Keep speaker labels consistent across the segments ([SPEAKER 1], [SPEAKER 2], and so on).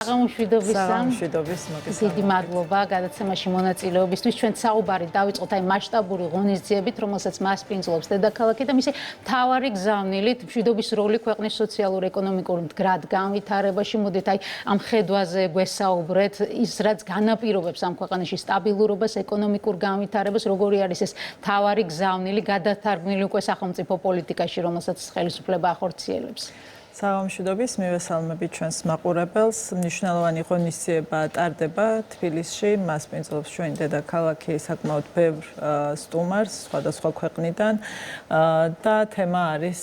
[SPEAKER 1] საღამოშვიდობის
[SPEAKER 2] დიდი მადლობა გადაცემაში მონაწილეობისთვის. ჩვენ საუბარი დავიწყოთ აი მასშტაბური ღონისძიებით, რომელსაც მასპინძლობს დედაქალაქი და მისი მთავარი გზავნილით მშვიდობის როლი ქვეყნის სოციალურ-ეკონომიკურ მდგრად განვითარებაში. მოდით აი ამ ხედვაზე გვესაუბრეთ, ის რაც განაპირობებს ამ ქვეყანაში სტაბილურობას, ეკონომიკურ განვითარებას, როგორი არის ეს მთავარი გზავნილი გადათარგმნილი უკვე სახელმწიფო პოლიტიკაში, რომელსაც ხელისუფლება ახორციელებს.
[SPEAKER 1] საღამოშვიდობის მივესალმებით ჩვენს მაყურებელს. მნიშვნელოვანი ღონისძიება ტარდება თბილისში, მასპინძლობს ჩვენი დედაქალაქი საკმაოდ ბევრ სტუმარს სხვადასხვა ქვეყნიდან და თემა არის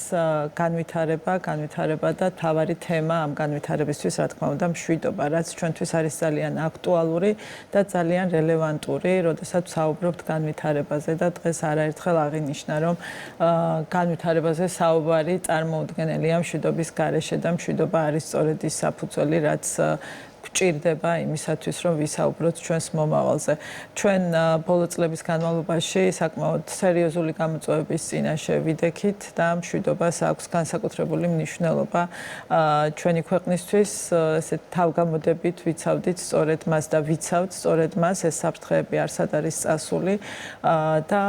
[SPEAKER 1] განვითარება და თავარი თემა ამ განვითარებისთვის, რა თქმა უნდა, მშვიდობა, რაც ჩვენთვის არის ძალიან აქტუალური და ძალიან რელევანტური, როდესაც ვსაუბრობთ განვითარებაზე და დღეს არაერთხელ აღინიშნა, რომ განვითარებაზე საუბარი წარმოუდგენელია მშვიდობის გარეშე და მშვიდობა არის სწორედ ის საფუძველი, რაც გვჭირდება იმისათვის, რომ ვისაუბროთ ჩვენს მომავალზე. ჩვენ ბოლო წლების განმავლობაში საკმაოდ სერიოზული გამოწვევების წინაშე ვიდექით და მშვიდობას აქვს განსაკუთრებული მნიშვნელობა ჩვენი ქვეყნისთვის. ესეთ თავგამოდებით ვიცავდით სწორედ მას და ვიცავთ სწორედ მას, ეს საფრთხეები არსად არის წასული და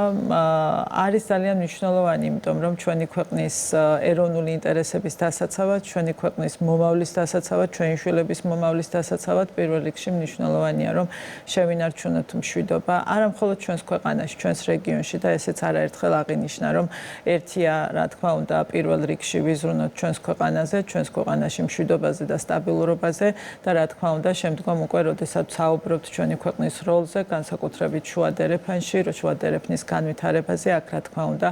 [SPEAKER 1] არის ძალიან მნიშვნელოვანი, იმიტომ რომ ჩვენი ქვეყნის ეროვნული ინტერესების დასაცავად, ჩვენი ქვეყნის მომავლის დასაცავად, ჩვენი შვილების მომავლის დასაცავად პირველ რიგში მნიშვნელოვანია, რომ შევინარჩუნოთ მშვიდობა არა მხოლოდ ჩვენს ქვეყანაში, ჩვენს რეგიონში და ესეც არაერთხელ აღინიშნა, რომ ერთია, რა თქმა უნდა, პირველ რიგში ვიზრუნოთ ჩვენს ქვეყანაზე, ჩვენს ქვეყანაში მშვიდობაზე და სტაბილურობაზე და რა თქმა უნდა, შემდგომ უკვე, როდესაც საუბრობთ ჩვენი ქვეყნის როლზე, განსაკუთრებით შუა დერეფანში, შუა დერეფნის განვითარებაზე, აქ რა თქმა უნდა,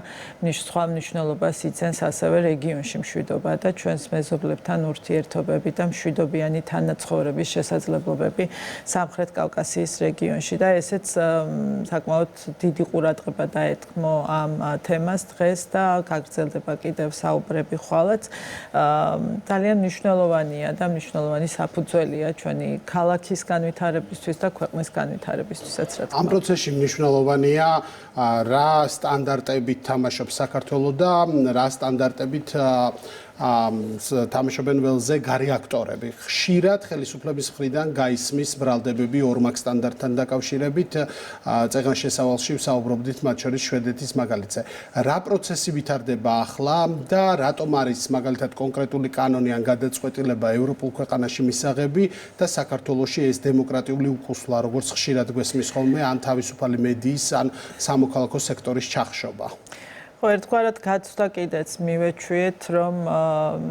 [SPEAKER 1] სხვა მნიშვნელობას იძენს ასევე რეგიონში მშვიდობა და ჩვენს მეზობლებთან ურთიერთობები და მშვიდობიანი თანაცხოვრების შესაძლებლობები სამხრეთ კავკასიის რეგიონში და ესეც საკმაოდ დიდი ყურადღება დაეთმო ამ თემას დღეს და გაგრძელდება კიდევ საუბრები ხვალაც. ძალიან მნიშვნელოვანია და მნიშვნელოვანი საფუძველია ჩვენი ქალაქის განვითარებისთვის და ქვეყნის განვითარებისთვისაც, რა თქმა უნდა.
[SPEAKER 3] ამ პროცესში მნიშვნელოვანია რა სტანდარტებით თამაშობს საქართველო და რა სტანდარტებით თამაშობენ ველზე გარე აქტორები. ხშირად ხელისუფლების მხრიდან გაისმის ბრალდებები ორმაგ სტანდარტთან დაკავშირებით. წეგან შესავალში ვსაუბრობდით მათ შორის შვედეთის მაგალითზე. რა პროცესი ვითარდება ახლა და რატომ არის მაგალითად კონკრეტული კანონი ან გადაწყვეტილება ევროპულ ქვეყანაში მისაღები და საქართველოში ეს დემოკრატიული უკუსლა, როგორც ხშირად გვესმის ხოლმე, ან თავისუფალი მედიის, ან სამოქალაქო სექტორის ჩახშობა.
[SPEAKER 1] ხო, ერთგვარად გაცვდა კიდეც მივეჩვიეთ, რომ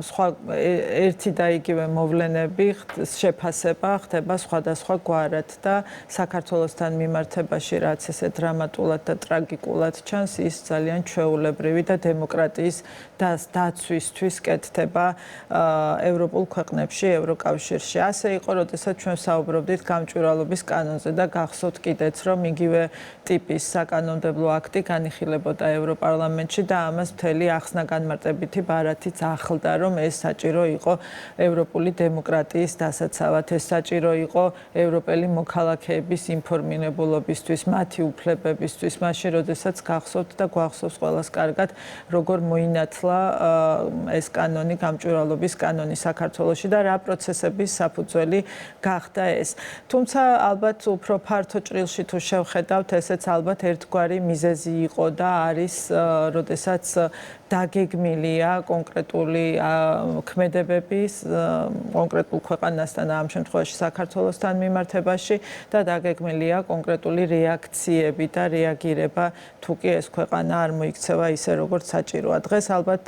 [SPEAKER 1] სხვა ერთი და იგივე მოვლენები შეფასება ხდება სხვადასხვა გვარად და საქართველოსთან მიმართებაში, რაც ესე დრამატულად და ტრაგიკულად ჩანს, ის ძალიან ჩვეულებრივი და დემოკრატიის დაცვისთვის კეთდება ევროპულ ქვეყნებში, ევროკავშირში. ასე იყო, როდესაც ჩვენ საუბრობდით გამჭვირვალობის კანონზე და გახსოვთ კიდეც, რომ იგივე ტიპის საკანონმდებლო აქტი განიხილებოდა ევროპარლამენტში და ამას მთელი ახსნა-განმარტებითი ბარათიც ახლდა, რომ ეს საჭირო იყო ევროპული დემოკრატიის დასაცავად, ეს საჭირო იყო ევროპელი მოქალაქეების ინფორმირებულობისთვის, მათი უფლებებისთვის, მაშინ როდესაც გახსოვთ და გვახსოვს ყველას კარგად, როგორ მოინათლა ეს კანონი, გამჭვირვალობის კანონი საქართველოში და რა პროცესების საფუძველი გახდა ეს. თუმცა ალბათ უფრო ფართო ჭრილში თუ შევხედავთ, ესეც ალბათ ერთგვარი მიზეზი იყო და არის, როდესაც დაგეგმილია კონკრეტული ქმედებების კონკრეტულ ქვეყანასთან, ამ შემთხვევაში საქართველოსთან მიმართებაში და დაგეგმილია კონკრეტული რეაქციები და რეაგირება, თუ კი ეს ქვეყანა არ მოიქცევა ისე, როგორც საჭიროა. დღეს ალბათ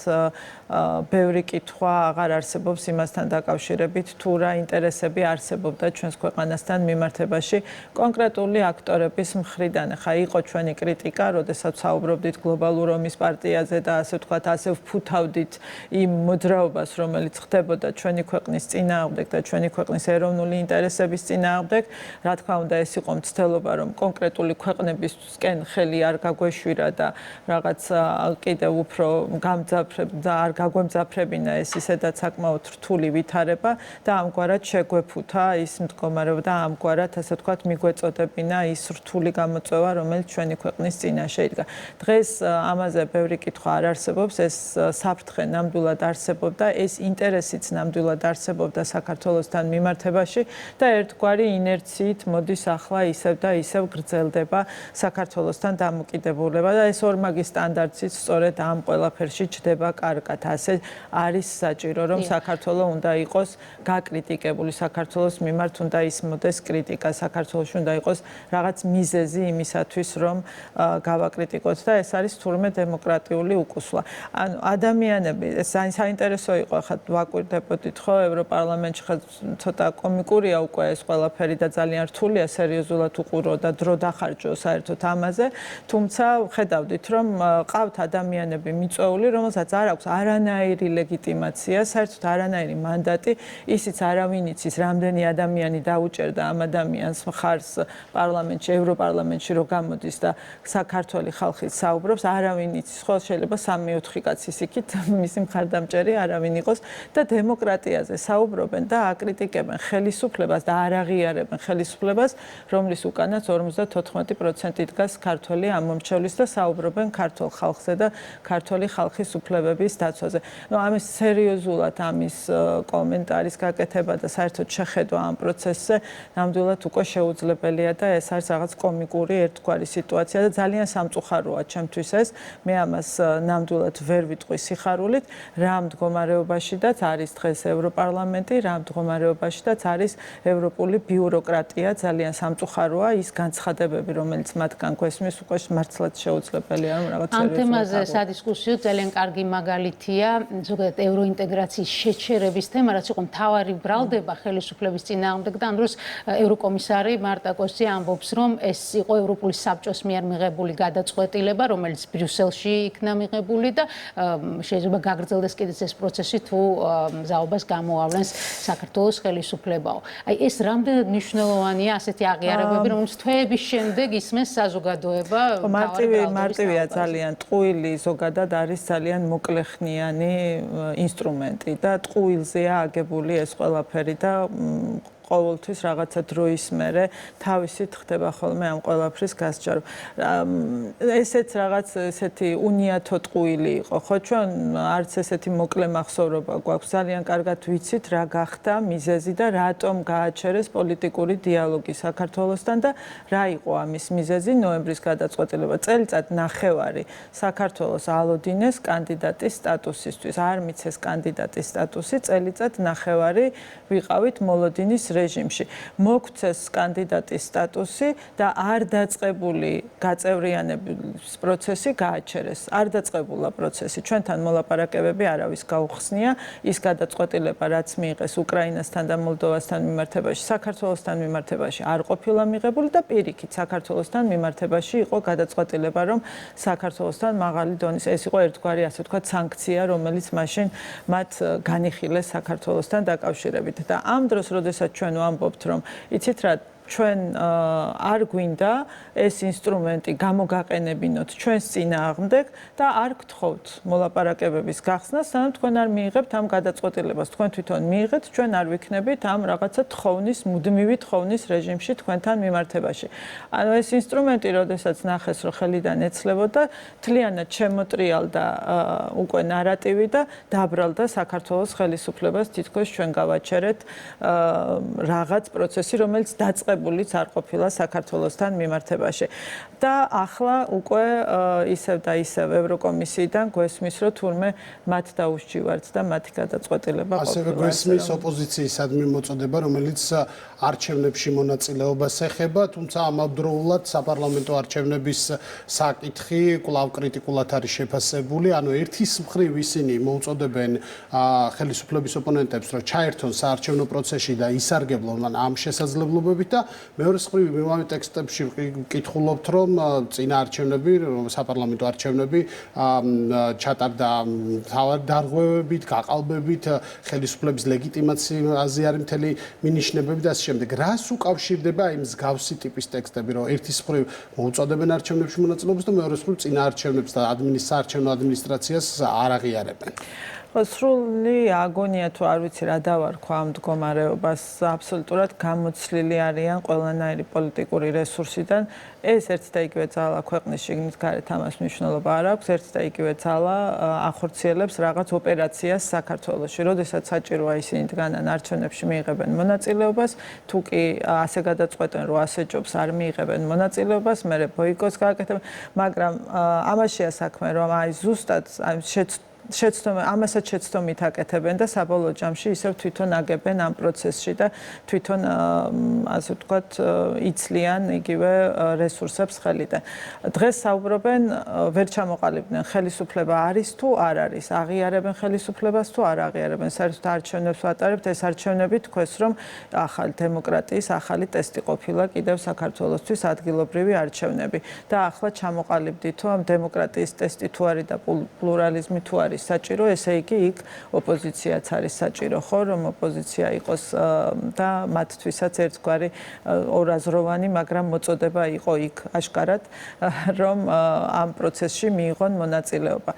[SPEAKER 1] ბევრი კითხვა აღარ არსებობს იმასთან დაკავშირებით, თუ რა ინტერესები არსებობდა ჩვენს ქვეყანასთან მიმართებაში კონკრეტული აქტორების მხრიდან. ხა იყო ჩვენი კრიტიკა, როდესაც საუბრობდით გლობალურ ომის პარტიაზე და ასე ვთქვათ, ასე ვფუთავდით იმ მოძრაობას, რომელიც ხდებოდა ჩვენი ქვეყნის წინააღმდეგ და ჩვენი ქვეყნის ეროვნული ინტერესების წინააღმდეგ. რა თქმა უნდა, ეს იყო მცდელობა, რომ კონკრეტული ქვეყნებისკენ ხელი არ გაგვეშვირა და რაღაც კიდევ უფრო არ გაგვემძაფრებინა ეს ისედაც საკმაოდ რთული ვითარება და ამგვარად შეგვეფუთა ის მდგომარეობა და ამგვარად, ასე ვთქვათ, მიგვეწოდებინა ის რთული გამოწვევა, რომელიც ჩვენი ქვეყნის წინაშე იდგა. დღეს ამაზე თემაზე ბევრი კითხვა არ არსებობს, ეს საფრთხე ნამდვილად არსებობდა, ეს ინტერესიც ნამდვილად არსებობდა საქართველოსთან მიმართებაში და ერთგვარი ინერციით მოდის ახლა ისევ და ისევ გრძელდება საქართველოსთან დამოკიდებულება და ეს ორმაგი სტანდარტიც სწორედ ამ ყველაფერში ჯდება კარგად. ასე არის საჭირო, რომ საქართველო უნდა იყოს გაკრიტიკებული, საქართველოს მიმართ უნდა ისმოდეს კრიტიკა, საქართველოში უნდა იყოს რაღაც მიზეზი იმისათვის, რომ გავაკრიტიკოთ და ეს არის თურმე დემოკრატიული უკუსვლა. ანუ ადამიანები, ეს საინტერესო იყო, ხა ვაკვირდებოდით ხო, ევროპარლამენტში ხა ცოტა კომიკურია უკვე ეს ყველაფერი და ძალიან რთულია სერიოზულად უყურო და დრო დახარჯო საერთოდ ამაზე, თუმცა ხედავდით, რომ ყავთ ადამიანები მიწვეული, რომელსაც არ აქვს არანაირი ლეგიტიმაცია, საერთოდ არანაირი მანდატი, ისიც არავინ იცის, რამდენი ადამიანი დაუჭერდა ამ ადამიანს მხარს პარლამენტში, ევროპარლამენტში რო გამოდის და საქართველოს ხალხის საუბრობს, არავინ იცის, ხო შეიძლება 3-4 კაცის იქით მისი მხარდამჭერი არავინ იყოს და დემოკრატიაზე საუბრობენ და აკრიტიკებენ ხელისუფლებას და არ აღიარებენ ხელისუფლებას, რომლის უკანაც 54% დგას ქართველი ამომრჩევლის და საუბრობენ ქართულ ხალხზე და ქართული ხალხის უფლებების დაცვაზე. ნუ ამის სერიოზულად ამის კომენტარის გაკეთება და საერთოდ შეხედვა ამ პროცესზე ნამდვილად უკვე შეუძლებელია და ეს არის რაღაც კომიკური ერთგვარი სიტუაცია და ძალიან სამწუხაროა ჩემთვის ეს. მე ამას ნამდვილად ვერ ვიტყვი სიხარულით, რა მდგომარეობაშიდაც არის დღეს ევროპარლამენტი, რა მდგომარეობაშიდაც არის ევროპული ბიუროკრატია, ძალიან სამწუხაროა ის განცხადებები, რომელიც მათგან გვესმის, უკვე მართლაც შეუძლებელია რომ რაღაც
[SPEAKER 2] ამ თემაზე სადისკუსიო ძალიან კარგი მაგალითია ზოგადად ევროინტეგრაციის შეჩერების თემა, რაც იყო მთავარი ბრალდება ხელისუფლების წინააღმდეგ და ამ დროს ევროკომისარი მარტა კოსი ამბობს, რომ ეს იყო ევროპული საბჭოს მიერ მიღებული გადაწყვეტილება, რომელიც ბრიუსელში იქნა მიღებული და შეიძლება გაგრძელდეს კიდეც ეს პროცესი თუ მზაობას გამოავლენს საქართველოს ხელისუფლებაო. აი ეს რამდენად მნიშვნელოვანია ასეთი აღიარებები, რომელიც თვეების შემდეგ ისმეს საზოგადოება.
[SPEAKER 1] მარტივია ძალიან, ტყუილი ზოგადად არის ძალიან მოკლეხნიანი ინსტრუმენტი და ტყუილზეა აგებული ეს ყველაფერი და ყოველთვის რაღაცა დროის მერე თავისით ხდება ხოლმე ამ ყველაფრის გასჯარო. ესეც რაღაც ესეთი უნიათო ტყუილი იყო, ხო ჩვენ არც ესეთი მოკლე მახსოვრობა გვაქვს, ძალიან კარგად ვიცით რა გახდა მიზეზი და რატომ გააჩერეს პოლიტიკური დიალოგი საქართველოსთან და რა იყო ამის მიზეზი ნოემბრის გადაწყვეტილება. წელიწად ნახევარი საქართველოს ალოდინეს კანდიდატის სტატუსისთვის, არ მიცეს კანდიდატის სტატუსი, წელიწად ნახევარი ვიყავით მოლოდინის რეჟიმში. მოგვცეს კანდიდატის სტატუსი და არ დაწყებული გაწევრიანების პროცესი გააჩერეს. არ დაწყებულა პროცესი. ჩვენთან მოლაპარაკებები არავის გაუხსნია. ის გადაწყვეტილება, რაც მიიღეს უკრაინასთან და მოლდოვასთან მიმართებაში, საქართველოსთან მიმართებაში არ ყოფილა მიღებული და პირიქით საქართველოსთან მიმართებაში იყო გადაწყვეტილება, რომ საქართველოსთან მაღალი დონის ეს იყო ერთგვარი ასე ვთქვათ სანქცია, რომელიც მაშინ მათ განიხილეს საქართველოსთან დაკავშირებით. და ამ დროს, როდესაც ჩვენ ვამბობთ, რომ იცით რა ჩვენ არ გვინდა ეს ინსტრუმენტი გამოგაყენებინოთ ჩვენს წინააღმდეგ და არ გთხოვთ მოლაპარაკებების გახსნას, სანამ თქვენ არ მიიღებთ ამ გადაწყვეტილებას. თქვენ თვითონ მიიღეთ, ჩვენ არ ვიქნებით ამ რაღაცა თხოვნის, მუდმივი თხოვნის რეჟიმში თქვენთან მიმართებაში. ანუ ეს ინსტრუმენტი, როდესაც ნახეს, რომ ხელიდან ეცლებოდა, თლიანად შემოტრიალდა უკვე ნარატივი და დაბრალდა საქართველოს ხელისუფლებას, თითქოს ჩვენ გავაჩერეთ რაღაც პროცესი, რომელიც დაწყებულიც არ ყოფილა საქართველოსთან მიმართებაში. და ახლა უკვე ისევ და ისევ ევროკომისიიდან გვესმის, რომ თურმე მათ დაუსჯივართ და მათი გადაწყვეტილება ყოფილა.
[SPEAKER 3] ასევე გვესმის ოპოზიციისადმი მოწოდება, რომელიც არჩევნებში მონაწილეობას ეხება, თუმცა ამავდროულად საპარლამენტო არჩევნების საკითხი კვლავ კრიტიკულად არის შეფასებული. ანუ ერთის მხრივ ისინი მოუწოდებენ ხელისუფლების ოპონენტებს, რომ ჩაერთონ საარჩევნო პროცესში და ისარგებლონ ამ შესაძლებლობებით და მეორე მხრივ მივამე ტექსტებში ვკითხულობთ, რომ წინა არჩევნები, საპარლამენტო არჩევნები ჩატარდა თავად დარღვევებით, გაყალბებით, ხელისუფლების ლეგიტიმაციაზე არის მთელი მინიშნებები და ასე შემდეგ. რას უკავშირდება იმ მსგავსი ტიპის ტექსტები, რომ ერთის მხრივ მოუწოდებენ არჩევნებში მონაწილეობას და მეორე მხრივ წინა არჩევნებს და საარჩევნო ადმინისტრაციას არ აღიარებენ?
[SPEAKER 1] სრული აგონია თუ არ ვიცი რა დავარქვა ამ მდგომარეობას აბსოლუტურად გამოცლილი არიან ყველანაირი პოლიტიკური რესურსიდან ეს ერთი და იგივე ძალა ქვეყნის შიგნით გარეთ ამას მნიშვნელობა არ აქვს ერთი და იგივე ძალა ახორციელებს რაღაც ოპერაციას საქართველოში როდესაც საჭიროა ისინი დგანან არჩევნებში მიიღებენ მონაწილეობას თუ კი ასე გადაწყვეტენ რომ ასე ჯობს არ მიიღებენ მონაწილეობას მერე ბოიკოტს გააკეთებენ მაგრამ ამაშია საქმე რომ აი ზუსტად ამასაც შეცდომით აკეთებენ და საბოლოო ჯამში ისევ თვითონ აგებენ ამ პროცესში და თვითონ ასე ვთქვათ იცლიან იგივე რესურსებს ხელიდან. დღეს საუბრობენ ვერ ჩამოყალიბდნენ ხელისუფლება არის თუ არ არის, აღიარებენ ხელისუფლებას თუ არ აღიარებენ. საერთოდ არჩევნებს ვატარებთ, ეს არჩევნები თქვეს რომ ახალი დემოკრატიის ახალი ტესტი ყოფილა კიდევ საქართველოსთვის ადგილობრივი არჩევნები და ახლა ჩამოყალიბდით რომ დემოკრატიის ტესტი თუ არის და პლურალიზმი თუ არის საჭირო, ესე იგი იქ ოპოზიციაც არის საჭირო, ხო, რომ ოპოზიცია იყოს და მათთვისაც ერთგვარი ორაზროვანი, მაგრამ მოწოდება იყო იქ აშკარად, რომ ამ პროცესში მიიღონ მონაწილეობა.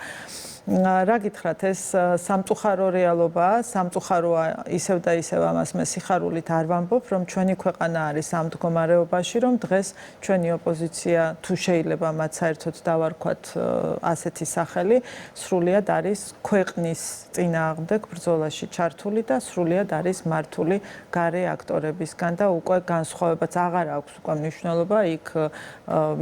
[SPEAKER 1] რა გითხრათ, ეს სამწუხარო რეალობაა, სამწუხაროა ისევ და ისევ ამას მე სიხარულით არ ვამბობ, რომ ჩვენი ქვეყანა არის ამ მდგომარეობაში, რომ დღეს ჩვენი ოპოზიცია თუ შეიძლება მათ საერთოდ დავარქვათ ასეთი სახელი, სრულიად არის ქვეყნის წინააღმდეგ ბრძოლაში ჩართული და სრულიად არის მართული გარე აქტორებისგან და უკვე განსხვავებაც აღარ აქვს უკვე მნიშვნელობა, იქ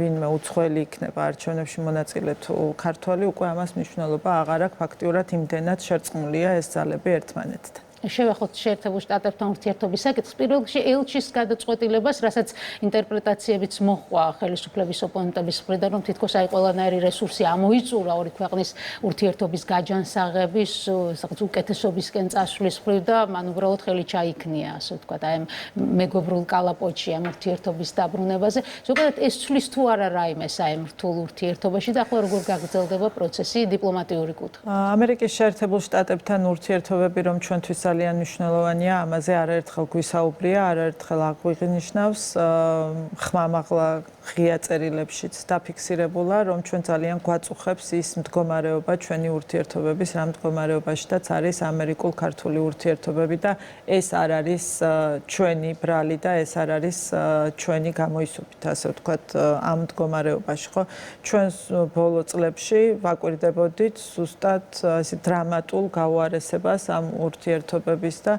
[SPEAKER 1] ვინმე უცხოელი იქნება არჩევნებში მონაწილე თუ ქართველი, უკვე ამას მნიშვნელობა აღარ აქვს ფაქტიურად იმდენად შერწყმულია ეს ძალები ერთმანეთთან.
[SPEAKER 2] შევეხოთ შეერთებულ შტატებთან ურთიერთობის საკითხს. პირველ რიგში ელჩის გადაწყვეტილებას, რასაც ინტერპრეტაციებიც მოჰყვა ხელისუფლების ოპონენტების მხრიდან, რომ თითქოს აი ყველანაირი რესურსი ამოიწურა ორი ქვეყნის ურთიერთობის გაჯანსაღების, რაღაც უკეთესობისკენ წასვლის მხრივ და მან უბრალოდ ხელი ჩაიქნია, ასე ვთქვათ, აი მეგობრულ კალაპოტში ამ ურთიერთობის დაბრუნებაზე. ზოგადად ეს ცვლის თუ არა რაიმე საერთო რთულ ურთიერთობაში და ახლა როგორ გაგრძელდება პროცესი დიპლომატიური კუთხით.
[SPEAKER 1] ამერიკის შეერთებულ შტატებთან ურთიერთობები რომ ჩვენთვის ძალიან მნიშვნელოვანია, ამაზე არაერთხელ გვისაუბრია, არაერთხელ აღვინიშნავს, ხმამაღლა ღია წერილებშიც დაფიქსირებულა, რომ ჩვენ ძალიან გვაწუხებს ის მდგომარეობა ჩვენი ურთიერთობების, რა მდგომარეობაშიც არის ამერიკულ-ქართული ურთიერთობები და ეს არ არის ჩვენი ბრალი და ეს არ არის ჩვენი გამოისუფით, ასე ვთქვათ, ამ მდგომარეობაში, ხო? ჩვენ ბოლო წლებში ვაკვირდებოდით ზუსტად ეს დრამატულ გაუარესებას ამ ურთიერთობების და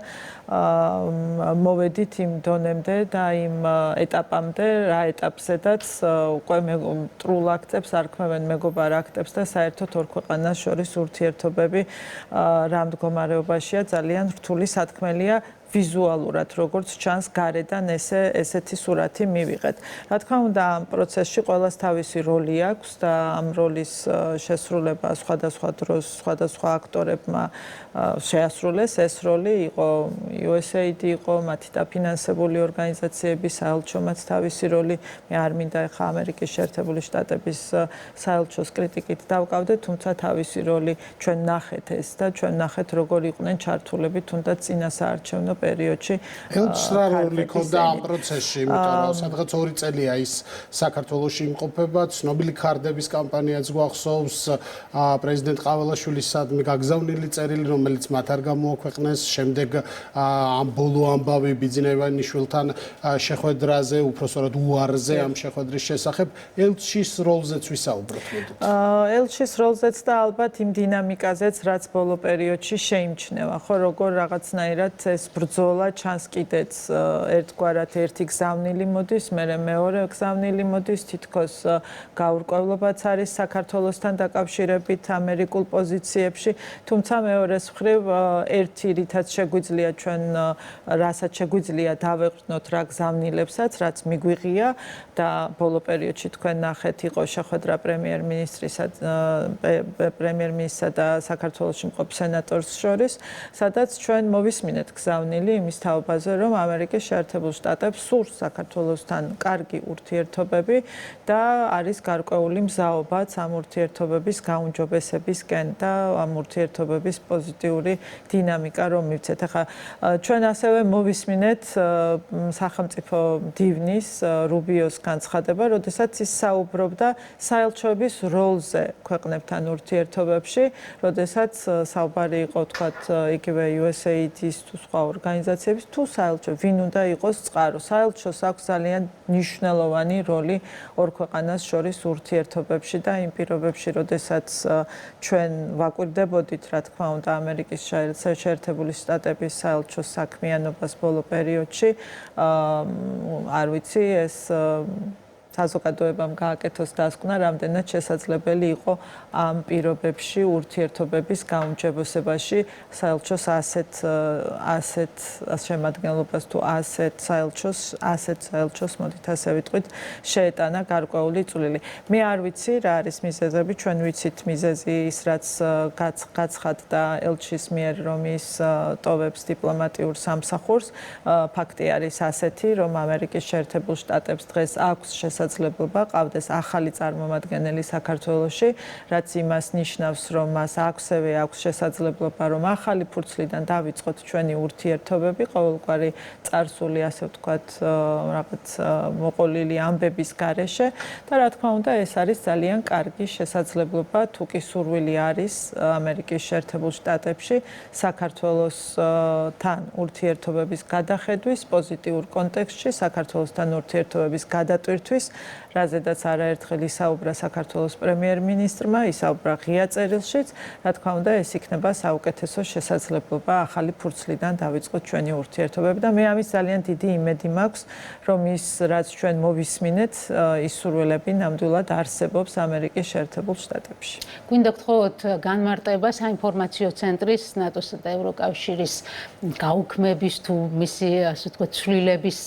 [SPEAKER 1] მოვედით იმ დონემდე და იმ ეტაპამდე, რა ეტაპზედაც უკვე მტრულ აქტებს არქმევენ მეგობარ აქტებს და საერთოდ ორ ქვეყანას შორის ურთიერთობები რა მდგომარეობაშია ძალიან რთული სათქმელია ვიზუალურად, როგორც ჩანს გარედან ესეთი სურათი მივიღეთ. რა თქმა უნდა, ამ პროცესში ყველას თავისი როლი აქვს და ამ როლის შესრულება სხვადასხვა დროს სხვადასხვა აქტორებმა შეასრულეს. ეს როლი იყო USAID იყო, მათი დაფინანსებული ორგანიზაციების საელჩომაც თავისი როლი. მე არ მინდა ახლა ამერიკის შეერთებული შტატების საელჩოს კრიტიკით დავკავდე, თუმცა თავისი როლი ჩვენ ნახეთ ეს და ჩვენ ნახეთ როგორ იყვნენ ჩართულები თუნდაც წინა საარჩევნო პერიოდში.
[SPEAKER 3] ელჩს რა როლი ჰქონდა ამ პროცესში, იმიტომ რომ სადღაც 2 წელია ის საქართველოში იმყოფება, ცნობილი ქარდების კამპანიაც გვახსოვს, პრეზიდენტ ყაველაშვილის სადმე გაგზავნილი წერილი, რომელიც მათ არ გამოაქვეყნეს, შემდეგ ამ ბოლო ამბავი ბიძინა ივანიშვილთან შეხვედრაზე, უпростоრად უარზე ამ შეხვედრის შესახებ, ელჩის როლზეც ვისაუბროთ მოდით.
[SPEAKER 1] ელჩის როლზეც და ალბათ იმ დინამიკაზეც, რაც ბოლო პერიოდში შეიმჩნევა, ხო, როგორ რაღაცნაირად ეს ბრძოლა ჩანს კიდეც ერთგვარად ერთი გზავნილი მოდის, მერე მეორე გზავნილი მოდის, თითქოს გაურკვევლობაც არის საქართველოსთან დაკავშირებით ამერიკულ პოზიციებში, თუმცა მეორეს მხრივ ერთი რითაც შეგვიძლია ჩვენ რასაც შეგვიძლია დავეყრდნოთ რა გზავნილებსაც, რაც მიგვიღია და ბოლო პერიოდში თქვენ ნახეთ იყო შეხვედრა პრემიერ-მინისტრისა და საქართველოში მყოფ სენატორს შორის, სადაც ჩვენ მოვისმინეთ გზავნილი დაკავშნილი იმის თაობაზე, რომ ამერიკის შეერთებულ შტატებს სურს საქართველოსთან კარგი ურთიერთობები და არის გარკვეული მზაობაც ამ ურთიერთობების გაუმჯობესებისკენ და ამ ურთიერთობების პოზიტიური დინამიკა რომ მივცეთ. ახლა ჩვენ ასევე მოვისმინეთ სახელმწიფო მდივნის რუბიოს განცხადება, როდესაც ის საუბრობდა საელჩოების როლზე ქვეყნებთან ურთიერთობებში, როდესაც საუბარი იყო თქვათ იგივე USAID-ის თუ სხვა ორგანიზაციების თუ საელჩო ვინ უნდა იყოს წყარო. საელჩოს აქვს ძალიან მნიშვნელოვანი როლი ორ ქვეყანას შორის ურთიერთობებში და იმ პირობებში, როდესაც ჩვენ ვაკვირდებოდით, რა თქმა უნდა, ამერიკის შეერთებული შტატების საელჩოს საქმიანობას ბოლო პერიოდში, არ ვიცი, ეს საზოგადოებამ გააკეთოს დასკვნა, რამდენად შესაძლებელი იყო ამ პირობებში ურთიერთობების გაუმჯობესებაში საელჩოს ასეთ შემადგენლობას თუ ასეთ საელჩოს მოდით ასე ვიტყვით, შეეტანა გარკვეული წვლილი. მე არ ვიცი რა არის მიზეზები, ჩვენ ვიცით მიზეზი ის რაც გაცხადდა ელჩის მიერ, რომ ის ტოვებს დიპლომატიურ სამსახურს. ფაქტი არის ასეთი, რომ ამერიკის შეერთებულ შტატებს დღეს აქვს შესაძლებლობა ყავდეს ახალი წარმომადგენელი საქართველოში, რაც იმას ნიშნავს, რომ მას აქვსევე აქვს შესაძლებლობა, რომ ახალი ფურცლიდან დავიწყოთ ჩვენი ურთიერთობები, ყოველგვარი წარსული, ასე ვთქვათ, რაღაც მოყოლილი ამბების გარეშე და რა თქმა უნდა, ეს არის ძალიან კარგი შესაძლებლობა, თუ კი სურვილი არის ამერიკის შეერთებულ შტატებში საქართველოსთან ურთიერთობების გადახედვის, პოზიტიურ კონტექსტში საქართველოსთან ურთიერთობების გადატვირთვის, რაზედაც არაერთხელ ისაუბრა საქართველოს პრემიერ-მინისტრმა, ისაუბრა ღია წერილშიც, რა თქმა უნდა, ეს იქნება საუკეთესო შესაძლებლობა ახალი ფურცლიდან დავიწყოთ ჩვენი ურთიერთობები და მე ამის ძალიან დიდი იმედი მაქვს, რომ ის რაც ჩვენ მოვისმინეთ, ის სურვილები ნამდვილად არსებობს ამერიკის შეერთებულ შტატებში.
[SPEAKER 2] გვინდა გთხოვოთ განმარტება საინფორმაციო ცენტრის ნატოსა და ევროკავშირის გაუქმების თუ მისი ასე ვთქვათ ცვლილების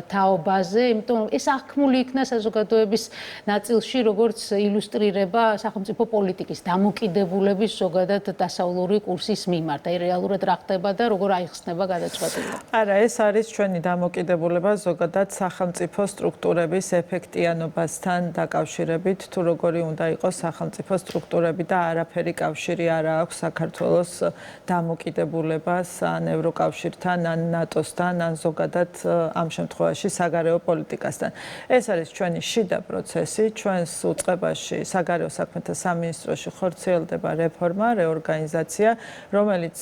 [SPEAKER 2] თაობაზე, იმიტომ რომ ეს აღქმული იქნა საზოგადოების ნაწილში, როგორც ილუსტრირება სახელმწიფო პოლიტიკის დამოკიდებულების ზოგადად დასავლური კურსის მიმართ. აი რეალურად რა ხდება და როგორ აიხსნება გადაწყვეტილება.
[SPEAKER 1] არა, ეს არის ჩვენი დამოკიდებულება ზოგადად სახელმწიფო სტრუქტურების ეფექტიანობასთან დაკავშირებით, თუ როგორი უნდა იყოს სახელმწიფო სტრუქტურები და არაფერი კავშირი არ აქვს საქართველოს დამოკიდებულებას ან ევროკავშირთან, ან ნატოსთან, ან ზოგადად ამ შემთხვევაში საგარეო პოლიტიკასთან. ეს არის ჩვენი შიდა პროცესი, ჩვენს უწყებაში საგარეო საქმეთა სამინისტროში ხორციელდება რეფორმა, რეორგანიზაცია, რომელიც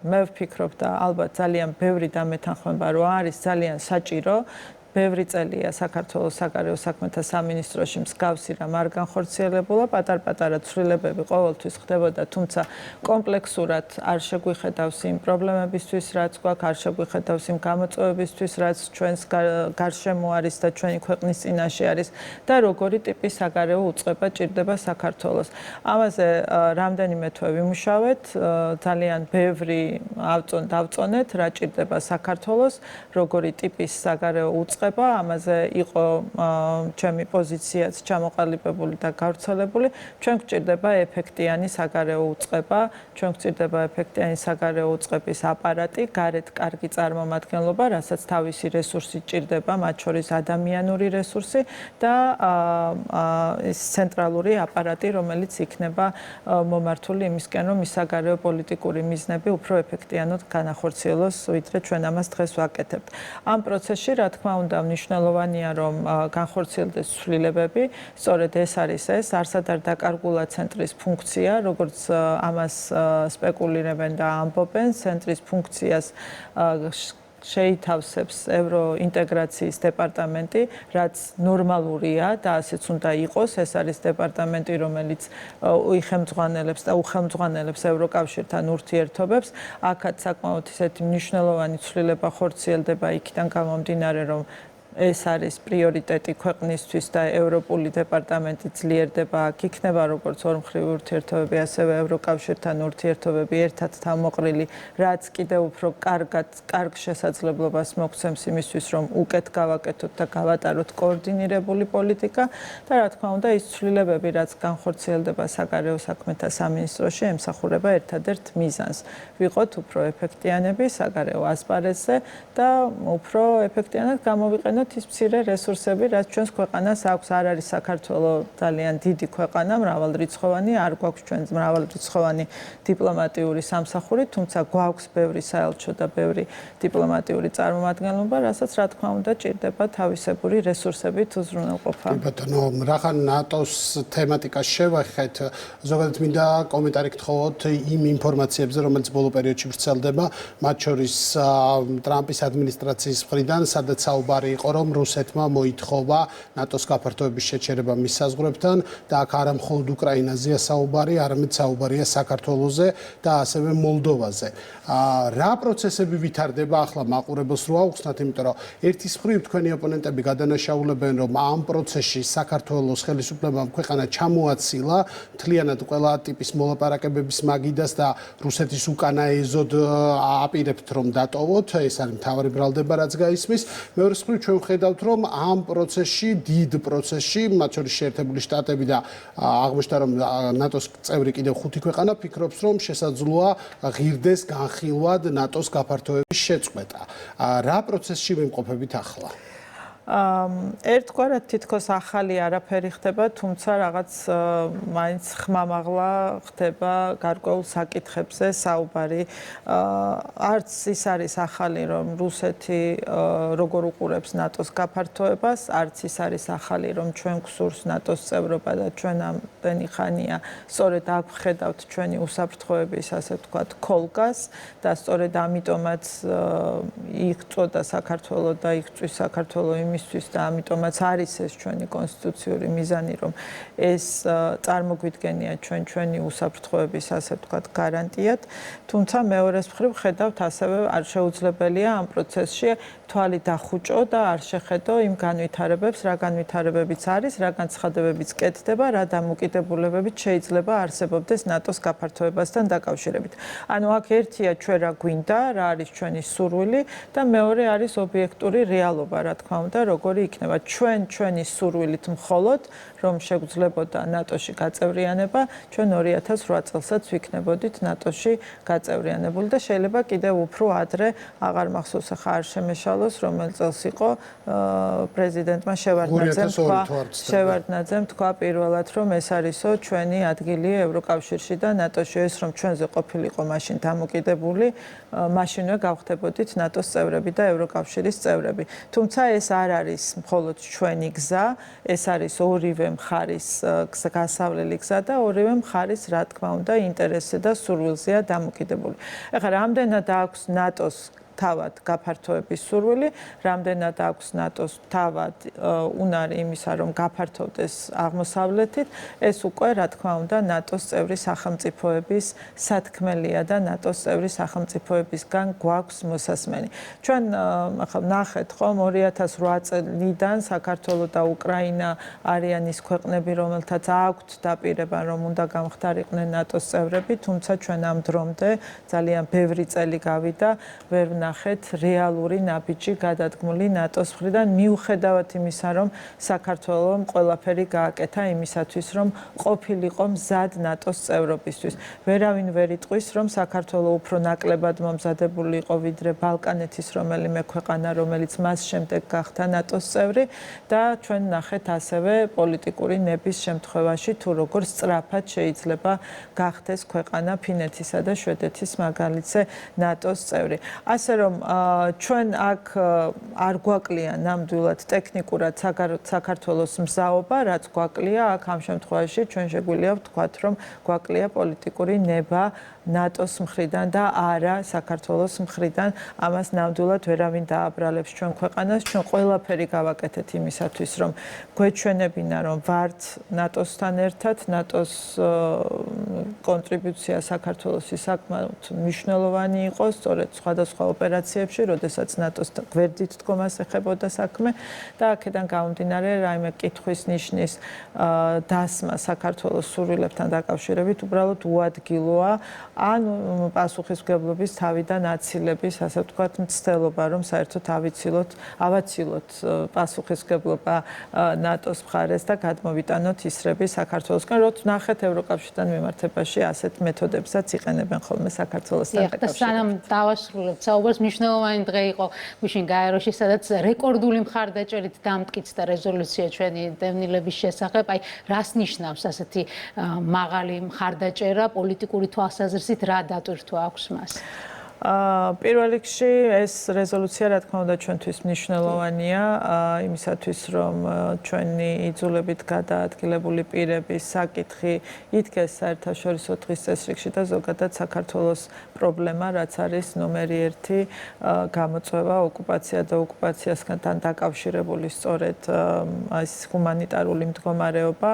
[SPEAKER 1] მე ვფიქრობ და ალბათ ძალიან ბევრი დამეთანხმება, რომ არის ძალიან საჭირო. ბევრი წელია საქართველოს საგარეო საქმეთა სამინისტროში მსგავსი რამ არ განხორციელებულა, პატარ-პატარა ცვლილებები ყოველთვის ხდებოდა, თუმცა კომპლექსურად არ შეგვიხედავს იმ პრობლემებისთვის, რაც გვაქვს, არ შეგვიხედავს იმ გამოწვევებისთვის, რაც ჩვენს გარშემო არის და ჩვენი ქვეყნის წინაშე არის და როგორი ტიპის საგარეო უწყება ჭირდება საქართველოს. ამაზე რამდენიმე თვე ვიმუშავეთ, ძალიან ბევრი დავწონეთ, რა ჭირდება საქართველოს, როგორი ტიპის საგარეო უწყება, ამაზე იყო ჩემი პოზიციაც ჩამოყალიბებული და გავრცელებული. ჩვენ გვჭირდება ეფექტიანი საგარეო უწყება, ჩვენ გვჭირდება ეფექტიანი საგარეო უწყების აპარატი, გარეთ კარგი წარმომადგენლობა, რასაც თავისი რესურსი ჭირდება, მათ შორის ადამიანური რესურსი და ეს ცენტრალური აპარატი, რომელიც იქნება მომართული იმისკენ, რომ ის საგარეო პოლიტიკური მიზნები უფრო ეფექტიანად განახორციელოს, ვიდრე ჩვენ ამას დღეს ვაკეთებთ. ამ პროცესში, რა თქმა უნდა, მნიშვნელოვანია, რომ განხორციელდეს ცვლილებები. სწორედ ეს არის ეს არსად არ დაკარგულა ცენტრის ფუნქცია, როგორც ამას სპეკულირებენ და ამბობენ, ცენტრის ფუნქციას შეითავსებს ევროინტეგრაციის დეპარტამენტი, რაც ნორმალურია და ასეც უნდა იყოს. ეს არის დეპარტამენტი, რომელიც იხელმძღვანელებს და უხელმძღვანელებს ევროკავშირთან ურთიერთობებს. აქაც საკმაოდ ისეთი მნიშვნელოვანი ცვლილება ხორციელდება იქიდან გამომდინარე, რომ ეს არის პრიორიტეტი ქვეყნისთვის და ევროპული დეპარტამენტი ძლიერდება აქ იქნება როგორც ორმხრივი ურთიერთობები, ასევე ევროკავშირთან ურთიერთობები ერთად თავმოყრილი, რაც კიდევ უფრო კარგ შესაძლებლობას მოგცემს იმისთვის, რომ უკეთ გავაკეთოთ და გავატაროთ კოორდინირებული პოლიტიკა და რა თქმა უნდა ის ცვლილებები, რაც განხორციელდება საგარეო საქმეთა სამინისტროში, ემსახურება ერთადერთ მიზანს. ვიყოთ უფრო ეფექტიანები საგარეო ასპარეზზე და უფრო ეფექტიანად გამოვიყენოთ ის მცირე რესურსები, რაც ჩვენს ქვეყანას აქვს. არ არის საქართველოს ძალიან დიდი ქვეყანა, მრავალრიცხოვანი, არ გვაქვს ჩვენ მრავალრიცხოვანი დიპლომატიური სამსახური, თუმცა გვაქვს ბევრი საელჩო და ბევრი დიპლომატიური წარმომადგენლობა, რასაც რა თქმა უნდა ჭირდება თავისებური რესურსებით უზრუნველყოფა.
[SPEAKER 3] ბატონო, რახან ნატოს თემატიკას შევახეთ, ზოგადად მინდა კომენტარი გთხოვოთ იმ ინფორმაციებზე, რომელიც ბოლო პერიოდში ვრცელდება, მათ შორის ტრამპის ადმინისტრაციის მხრიდან, სადაც საუბარი იყო, რომ რუსეთმა მოითხოვა ნატოს გაფართოების შეჩერება მის საზღვრებთან და აქ არა მხოლოდ უკრაინაზეა საუბარი, არამედ საუბარია საქართველოზე და ასევე მოლდოვაზე. რა პროცესები ვითარდება ახლა მაყურებელს რო აუხსნათ, იმიტომ რომ ერთის მხრივ თქვენი ოპონენტები გადანაშაულებენ, რომ ამ პროცესში საქართველოს ხელისუფლებამ ქვეყანა ჩამოაცილა მთლიანად ყველა ტიპის მოლაპარაკებების მაგიდას და რუსეთის უკანა ეზოდ აპირებთ რომ დატოვოთ, ეს არის მთავარი ბრალდება რაც გაისმის. მეორეს მხრივ ჩვენ ვხედავთ რომ ამ პროცესში, დიდ პროცესში, მათ შორის შეერთებული შტატები და აღმოჩნდა რომ ნატოს წევრი კიდევ 5 ქვეყანა ფიქრობს რომ შესაძლოა ღირდეს განხილვად ნატოს გაფართოების შეწყვეტა. რა პროცესში ვიმყოფებით ახლა?
[SPEAKER 1] ერთგვარად თითქოს ახალი არაფერი ხდება, თუმცა რაღაც მაინც ხმამაღლა ხდება გარკვეულ საკითხებზე საუბარი. არც ის არის ახალი, რომ რუსეთი როგორ უყურებს ნატოს გაფართოებას, არც ის არის ახალი, რომ ჩვენ გვსურს ნატოს წევრობა და ჩვენ ამდენი ხანია სწორედ აქ ვხედავთ ჩვენი უსაფრთხოების, ასე ვთქვათ, ქოლგას და სწორედ ამიტომაც იღწოდა საქართველოს და იღწვის საქართველოს იმისთვის და ამიტომაც არის ეს ჩვენი კონსტიტუციური მიზანი, რომ ეს წარმოგვიდგენია ჩვენი უსაფრთხოების, ასე ვთქვათ, გარანტიად. თუმცა მეორეს მხრივ ხედავთ ასევე არ შეუძლებელია ამ პროცესში თვალი დახუჭო და არ შეხედო იმ განვითარებებს, რა განვითარებებიც არის, რა განცხადებებიც კეთდება, რა დამოკიდებულებებით შეიძლება არსებობდეს ნატოს გაფართოებასთან დაკავშირებით. ანუ აქ ერთია ჩვენ რა გვინდა, რა არის ჩვენი სურვილი და მეორე არის ობიექტური რეალობა, რა თქმა უნდა, როგორი იქნება ჩვენი სურვილით მხოლოდ რომ შეგვძლებოდა ნატოში გაწევრიანება, ჩვენ 2008 წელსაც ვიქნებოდით ნატოში გაწევრიანებული და შეიძლება კიდევ უფრო ადრე აღარ მახსოვს ახლა არ შემეშალოს რომელ წელს იყო პრეზიდენტმა შევარდნაძემ თქვა პირველად რომ ეს არისო ჩვენი ადგილი ევროკავშირში და ნატოში ეს რომ ჩვენზე ყოფილიყო მაშინ დამოკიდებული მაშინვე გავხდებოდით ნატოს წევრები და ევროკავშირის წევრები. თუმცა ეს არ არის მხოლოდ ჩვენი გზა, ეს არის ორივე მხარის გასავლელი გზა და ორივე მხარის რა თქმა უნდა ინტერესზე და სურვილზეა დამოკიდებული. ეხლა რამდენად აქვს ნატოს თავად გაფართოების სურვილი, რამდენად აქვს ნატოს თავად უნარი იმისა, რომ გაფართოვდეს აღმოსავლეთით, ეს უკვე რა თქმა უნდა ნატოს წევრი სახელმწიფოების სათქმელია და ნატოს წევრი სახელმწიფოებისგან გვაქვს მოსასმენი. ჩვენ ახლა ნახეთ ხომ 2008 წლიდან საქართველოს და უკრაინა არიან ის ქვეყნები, რომელთაც აქვთ დაპირება, რომ უნდა გამხდარიყვნენ ნატოს წევრები, თუმცა ჩვენ ამ დრომდე ძალიან ბევრი წელი გავიდა, ვერ ნახეთ რეალური ნაბიჯი გადადგმული ნატოს მხრიდან მიუხედავად იმისა, რომ საქართველოს ყველაფერი გააკეთა იმისათვის, რომ ყოფილიყო მზად ნატოს წევრობისთვის. ვერავინ ვერ იტყვის, რომ საქართველოს უფრო ნაკლებად მომზადებული იყო ვიდრე ბალკანეთის რომელიმე ქვეყანა, რომელიც მას შემდეგ გახდა ნატოს წევრი და ჩვენ ნახეთ ასევე პოლიტიკური ნების შემთხვევაში თუ როგორ სწრაფად შეიძლება გახდეს ქვეყანა ფინეთისა და შვედეთის მაგალითზე ნატოს წევრი. ასე რომ ჩვენ აქ არ გვაკლია ნამდვილად ტექნიკურად საქართველოს მზაობა, რაც გვაკლია აქ ამ შემთხვევაში ჩვენ შეგვიძლია ვთქვათ, რომ გვაკლია პოლიტიკური ნება ნატოს მხრიდან და არა საქართველოს მხრიდან. ამას ნამდვილად ვერავინ დააბრალებს ჩვენ ქვეყანას. ჩვენ ყველაფერი გავაკეთეთ იმისათვის, რომ გვეჩვენებინა, რომ ვართ ნატოსთან ერთად, ნატოს კონტრიბუცია საქართველოს საკმაოდ მნიშვნელოვანი იყო, სწორედ სხვადასხვა ოპერაციებში, როდესაც ნატოს გვერდით დგომას ეხებოდა საქმე და აქედან გამომდინარე, რაიმე კითხვის ნიშნის დასმა საქართველოს სურვილებთან დაკავშირებით უბრალოდ უადგილოა, ან პასუხისმგებლობის თავიდან აცილების, ასე ვთქვათ, მცდელობა, რომ საერთოდ ავაცილოთ პასუხისმგებლობა ნატოს მხარეს და გადმოვიტანოთ ისრები საქართველოსგან, როცა ნახეთ ევროკავშირთან მიმართებაში ასეთ მეთოდებსაც იყენებენ ხოლმე საქართველოსთან დაკავშირებით.
[SPEAKER 2] სანამ დავასრულებთ საუბარს, მნიშვნელოვანი დღე იყო გუშინ გაეროში, სადაც რეკორდული მხარდაჭერით დამტკიცდა რეზოლუცია ჩვენი დევნილების შესახებ. აი, რას ნიშნავს ასეთი მაღალი მხარდაჭერა პოლიტიკური თვალსაზრისით, რა დატვირთვა აქვს მას?
[SPEAKER 1] პირველ რიგში ეს რეზოლუცია, რა თქმა უნდა, ჩვენთვის მნიშვნელოვანია, იმისათვის, რომ ჩვენი იძულებით გადაადგილებული პირების საკითხი იდგეს საერთაშორისო დღის წესრიგში და ზოგადად საქართველოს პრობლემა, რაც არის ნომერი 1 გამოწვევა, ოკუპაცია და ოკუპაციასთან დაკავშირებული სწორედ ეს ჰუმანიტარული მდგომარეობა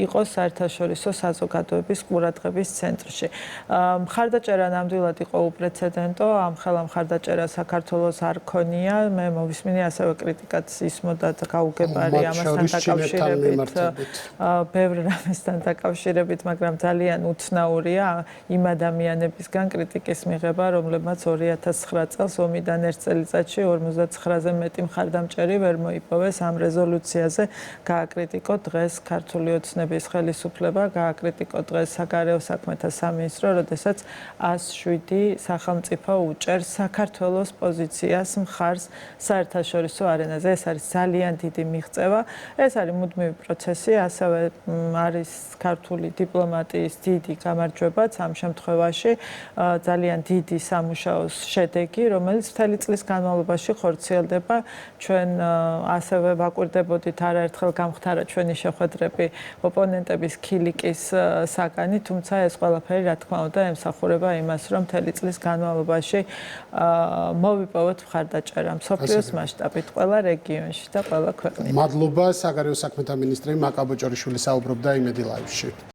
[SPEAKER 1] იყოს საერთაშორისო საზოგადოების ყურადღების ცენტრში. მხარდაჭერა ნამდვილად იყო უპრეცედენტო, ამ ხელა მხარდაჭერა საქართველოს არ ქონია, მე მოვისმინე ასევე კრიტიკაც ისმოდა გაუგებარი ამასთან დაკავშირებით, ბევრ რამესთან დაკავშირებით, მაგრამ ძალიან უცნაურია იმ ადამიანებისგან კრიტიკის მიღება, რომლებმაც 2009 წელს ომიდან ერთ წელიწადში 59-ზე მეტი მხარდამჭერი ვერ მოიპოვეს ამ რეზოლუციაზე. გააკრიტიკო დღეს ქართული ოცნების ხელისუფლება, გააკრიტიკო დღეს საგარეო საქმეთა სამინისტრო, როდესაც 107 სახელმწიფო უჭერს საქართველოს პოზიციას მხარს საერთაშორისო არენაზე. ეს არის ძალიან დიდი მიღწევა. ეს არის მუდმივი პროცესი, ასევე არის ქართული დიპლომატიის დიდი გამარჯვებაც ამ შემთხვევაში, ძალიან დიდი სამუშაოს შედეგი, რომელიც მთელი წლის განმავლობაში ხორციელდება. ჩვენ ასევე ვაკვირდებოდით არაერთხელ გამხდარა ჩვენი შეხვედრები ოპონენტების ქილიკის საგანი, თუმცა ეს ყველაფერი, რა თქმა უნდა, ემსახურება იმას, რომ მთელი წლის განმავლობაში მოვიპოვოთ მხარდაჭერა მსოფლიოს მასშტაბით ყველა რეგიონში და ყველა ქვეყნიდან.
[SPEAKER 3] მადლობა, საგარეო საქმეთა მინისტრი მაკა ბოჭორიშვილი საუბრობდა იმედი ლაივში.